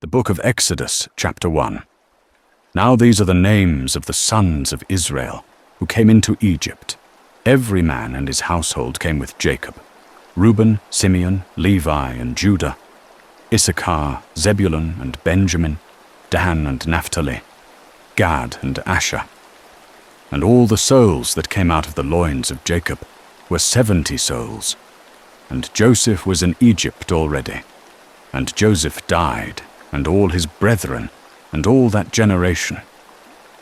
The book of Exodus, chapter 1. Now these are the names of the sons of Israel who came into Egypt. Every man and his household came with Jacob: Reuben, Simeon, Levi, and Judah; Issachar, Zebulun, and Benjamin; Dan and Naphtali; Gad and Asher. And all the souls that came out of the loins of Jacob were 70 souls. And Joseph was in Egypt already. And Joseph died, and all his brethren, and all that generation.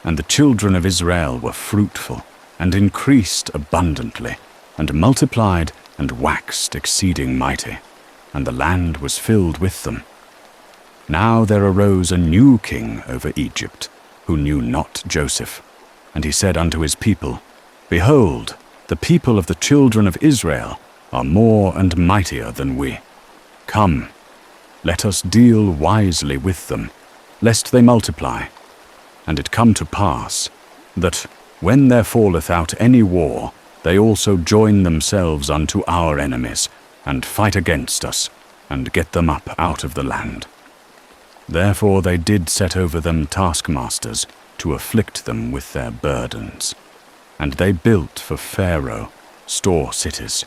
And the children of Israel were fruitful, and increased abundantly, and multiplied, and waxed exceeding mighty, and the land was filled with them. Now there arose a new king over Egypt, who knew not Joseph. And he said unto his people, Behold, the people of the children of Israel are more and mightier than we. Come, let us deal wisely with them, lest they multiply. And it come to pass, that, when there falleth out any war, they also join themselves unto our enemies, and fight against us, and get them up out of the land. Therefore they did set over them taskmasters, to afflict them with their burdens. And they built for Pharaoh store cities,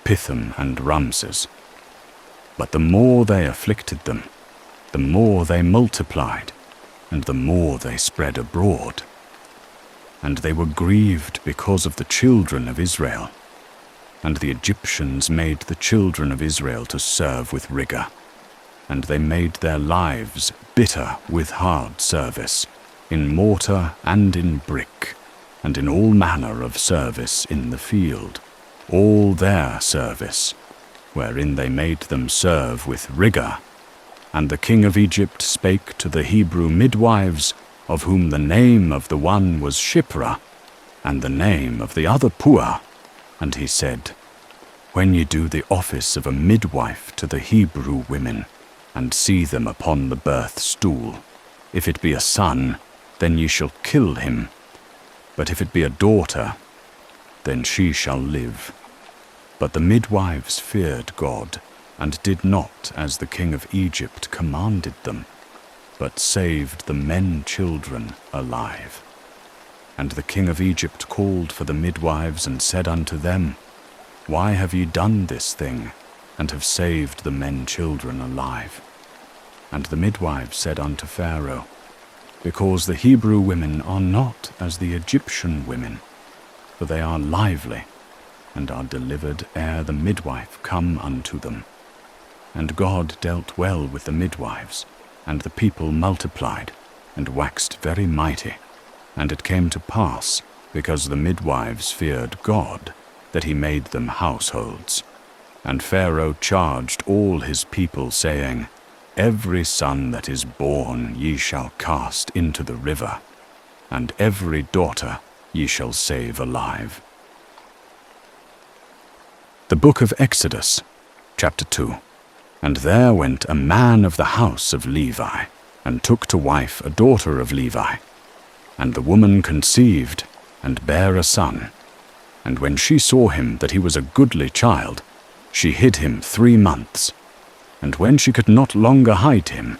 Pithom and Ramses. But the more they afflicted them, the more they multiplied, and the more they spread abroad. And they were grieved because of the children of Israel. And the Egyptians made the children of Israel to serve with rigor. And they made their lives bitter with hard service, in mortar and in brick, and in all manner of service in the field, all their service, wherein they made them serve with rigor. And the king of Egypt spake to the Hebrew midwives, of whom the name of the one was Shiphrah, and the name of the other Puah. And he said, When ye do the office of a midwife to the Hebrew women, and see them upon the birth stool, if it be a son, then ye shall kill him. But if it be a daughter, then she shall live. But the midwives feared God, and did not as the king of Egypt commanded them, but saved the men children alive. And the king of Egypt called for the midwives, and said unto them, Why have ye done this thing, and have saved the men children alive? And the midwives said unto Pharaoh, Because the Hebrew women are not as the Egyptian women, for they are lively, and are delivered ere the midwife come unto them. And God dealt well with the midwives, and the people multiplied, and waxed very mighty. And it came to pass, because the midwives feared God, that he made them households. And Pharaoh charged all his people, saying, Every son that is born ye shall cast into the river, and every daughter ye shall save alive. The book of Exodus, chapter 2. And there went a man of the house of Levi, and took to wife a daughter of Levi. And the woman conceived, and bare a son. And when she saw him that he was a goodly child, she hid him 3 months. And when she could not longer hide him,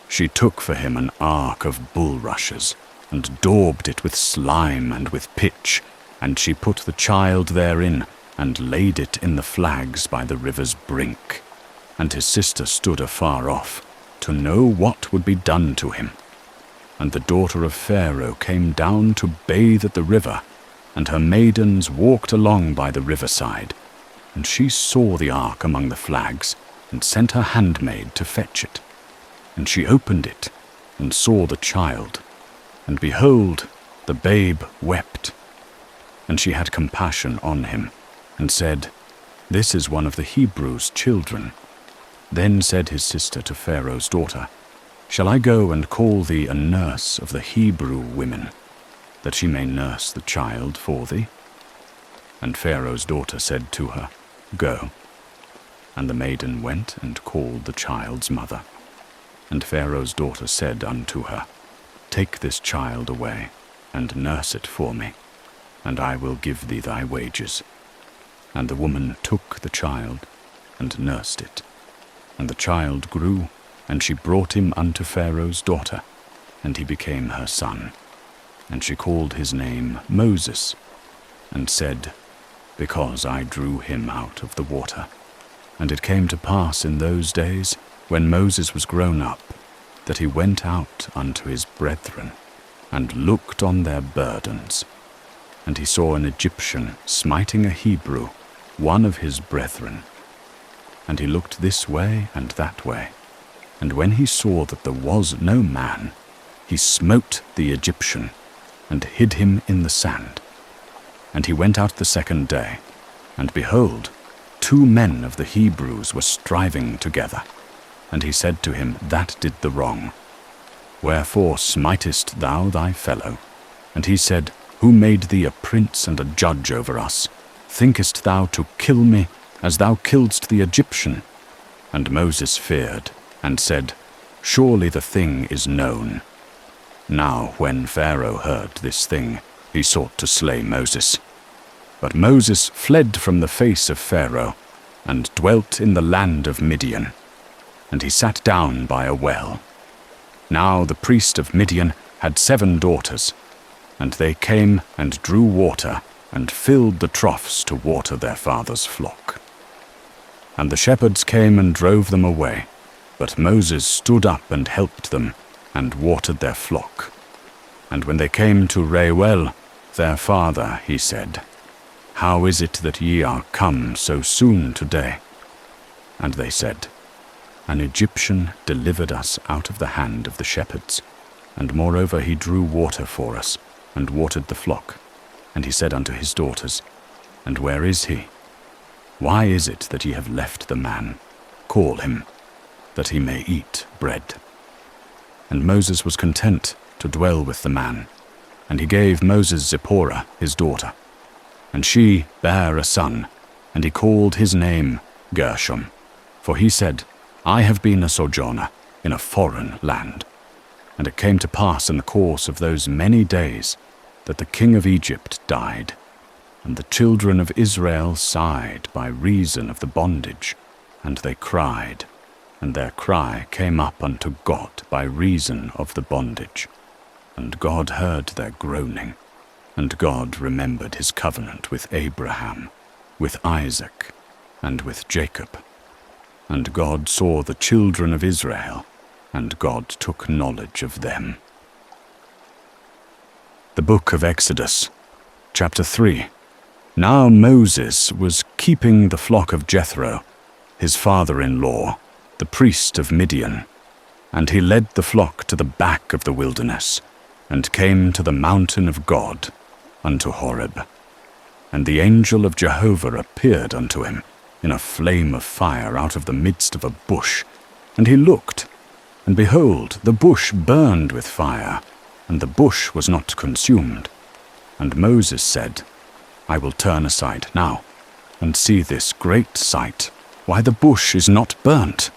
she took for him an ark of bulrushes, and daubed it with slime and with pitch, and she put the child therein, and laid it in the flags by the river's brink. And his sister stood afar off, to know what would be done to him. And the daughter of Pharaoh came down to bathe at the river, and her maidens walked along by the riverside. And she saw the ark among the flags, and sent her handmaid to fetch it. And she opened it, and saw the child. And behold, the babe wept. And she had compassion on him, and said, This is one of the Hebrews' children. Then said his sister to Pharaoh's daughter, Shall I go and call thee a nurse of the Hebrew women, that she may nurse the child for thee? And Pharaoh's daughter said to her, Go. And the maiden went and called the child's mother. And Pharaoh's daughter said unto her, Take this child away, and nurse it for me, and I will give thee thy wages. And the woman took the child, and nursed it. And the child grew, And she brought him unto Pharaoh's daughter, and he became her son. And she called his name Moses, and said, Because I drew him out of the water. And it came to pass in those days, when Moses was grown up, that he went out unto his brethren, and looked on their burdens. And he saw an Egyptian smiting a Hebrew, one of his brethren. And he looked this way and that way. And when he saw that there was no man, he smote the Egyptian, and hid him in the sand. And he went out the second day, and behold, 2 men of the Hebrews were striving together. And he said to him that did the wrong, Wherefore smitest thou thy fellow? And he said, Who made thee a prince and a judge over us? Thinkest thou to kill me, as thou killedst the Egyptian? And Moses feared, and said, Surely the thing is known. Now when Pharaoh heard this thing, he sought to slay Moses. But Moses fled from the face of Pharaoh, and dwelt in the land of Midian. And he sat down by a well. Now the priest of Midian had 7 daughters, and they came and drew water, and filled the troughs to water their father's flock. And the shepherds came and drove them away, but Moses stood up and helped them, and watered their flock. And when they came to Reuel, their father, he said, How is it that ye are come so soon today? And they said, An Egyptian delivered us out of the hand of the shepherds, and moreover he drew water for us, and watered the flock. And he said unto his daughters, And where is he? Why is it that ye have left the man? Call him, that he may eat bread. And Moses was content to dwell with the man, and he gave Moses Zipporah his daughter. And she bare a son, and he called his name Gershom, for he said, I have been a sojourner in a foreign land. And it came to pass in the course of those many days that the king of Egypt died, and the children of Israel sighed by reason of the bondage, and they cried, and their cry came up unto God by reason of the bondage. And God heard their groaning, and God remembered his covenant with Abraham, with Isaac, and with Jacob. And God saw the children of Israel, and God took knowledge of them. The Book of Exodus, chapter 3. Now Moses was keeping the flock of Jethro, his father-in-law, the priest of Midian. And he led the flock to the back of the wilderness, and came to the mountain of God, unto Horeb. And the angel of Jehovah appeared unto him, in a flame of fire out of the midst of a bush. And he looked, and behold, the bush burned with fire, and the bush was not consumed. And Moses said, I will turn aside now, and see this great sight, why the bush is not burnt.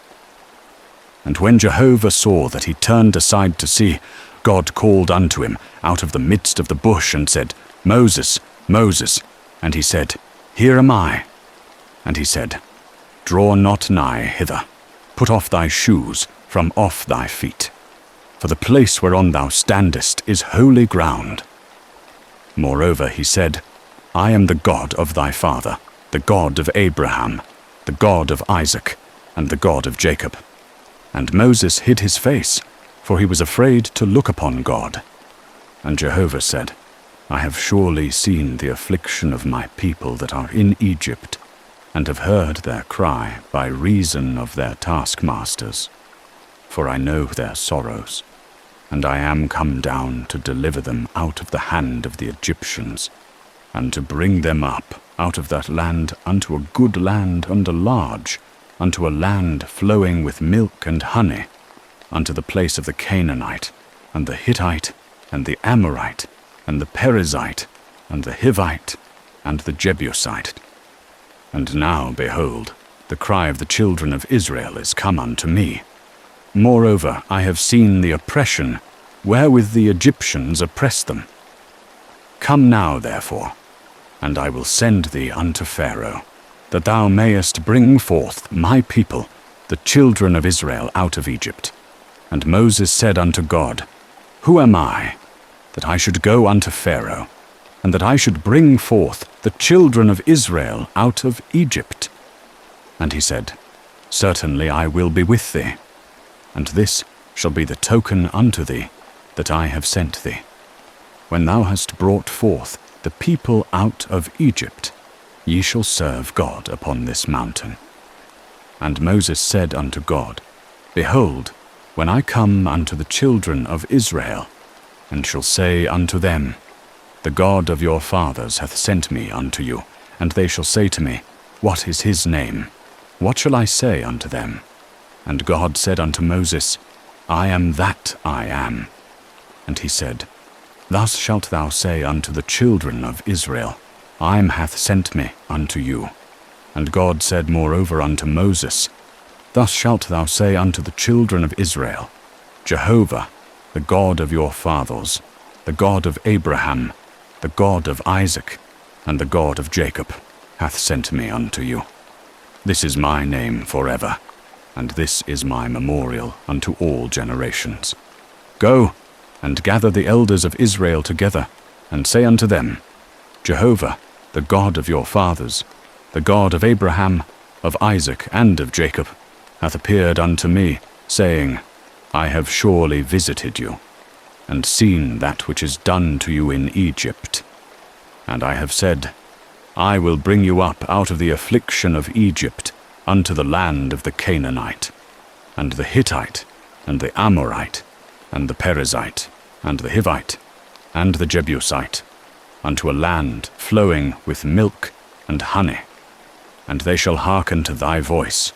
And when Jehovah saw that he turned aside to see, God called unto him out of the midst of the bush, and said, Moses, Moses. And he said, Here am I. And he said, Draw not nigh hither, put off thy shoes from off thy feet, for the place whereon thou standest is holy ground. Moreover he said, I am the God of thy father, the God of Abraham, the God of Isaac, and the God of Jacob. And Moses hid his face, for he was afraid to look upon God. And Jehovah said, I have surely seen the affliction of my people that are in Egypt, and have heard their cry by reason of their taskmasters. For I know their sorrows, and I am come down to deliver them out of the hand of the Egyptians, and to bring them up out of that land unto a good land and a large, unto a land flowing with milk and honey, unto the place of the Canaanite, and the Hittite, and the Amorite, and the Perizzite, and the Hivite, and the Jebusite. And now, behold, the cry of the children of Israel is come unto me. Moreover, I have seen the oppression wherewith the Egyptians oppress them. Come now, therefore, and I will send thee unto Pharaoh, that thou mayest bring forth my people, the children of Israel out of Egypt. And Moses said unto God, Who am I, that I should go unto Pharaoh, and that I should bring forth the children of Israel out of Egypt? And he said, Certainly I will be with thee, and this shall be the token unto thee, that I have sent thee. When thou hast brought forth the people out of Egypt, ye shall serve God upon this mountain. And Moses said unto God, Behold, when I come unto the children of Israel, and shall say unto them, The God of your fathers hath sent me unto you, and they shall say to me, What is his name? What shall I say unto them? And God said unto Moses, I am that I am. And he said, Thus shalt thou say unto the children of Israel, hath sent me unto you. And God said moreover unto Moses, Thus shalt thou say unto the children of Israel, Jehovah, the God of your fathers, the God of Abraham, the God of Isaac, and the God of Jacob, hath sent me unto you. This is my name forever, and this is my memorial unto all generations. Go, and gather the elders of Israel together, and say unto them, Jehovah, the God of your fathers, the God of Abraham, of Isaac, and of Jacob, hath appeared unto me, saying, I have surely visited you, and seen that which is done to you in Egypt. And I have said, I will bring you up out of the affliction of Egypt unto the land of the Canaanite, and the Hittite, and the Amorite, and the Perizzite, and the Hivite, and the Jebusite, unto a land flowing with milk and honey. And they shall hearken to thy voice,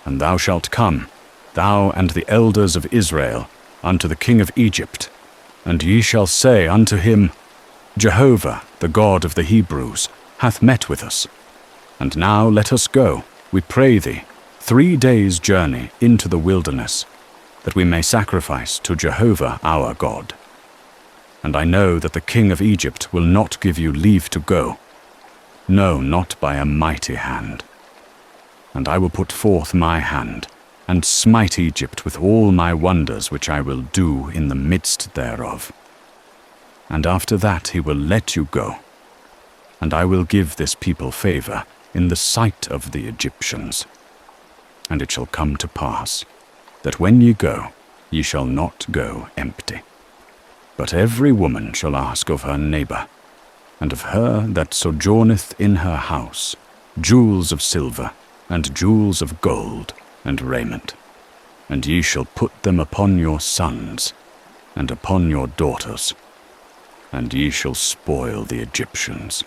and thou shalt come, thou and the elders of Israel, unto the king of Egypt, and ye shall say unto him, Jehovah, the God of the Hebrews, hath met with us. And now let us go, we pray thee, 3 days' journey into the wilderness, that we may sacrifice to Jehovah our God. And I know that the king of Egypt will not give you leave to go, no, not by a mighty hand. And I will put forth my hand, and smite Egypt with all my wonders which I will do in the midst thereof. And after that he will let you go. And I will give this people favor in the sight of the Egyptians. And it shall come to pass, that when ye go, ye shall not go empty. But every woman shall ask of her neighbor, and of her that sojourneth in her house, jewels of silver, and jewels of gold, and raiment. And ye shall put them upon your sons, and upon your daughters, and ye shall spoil the Egyptians.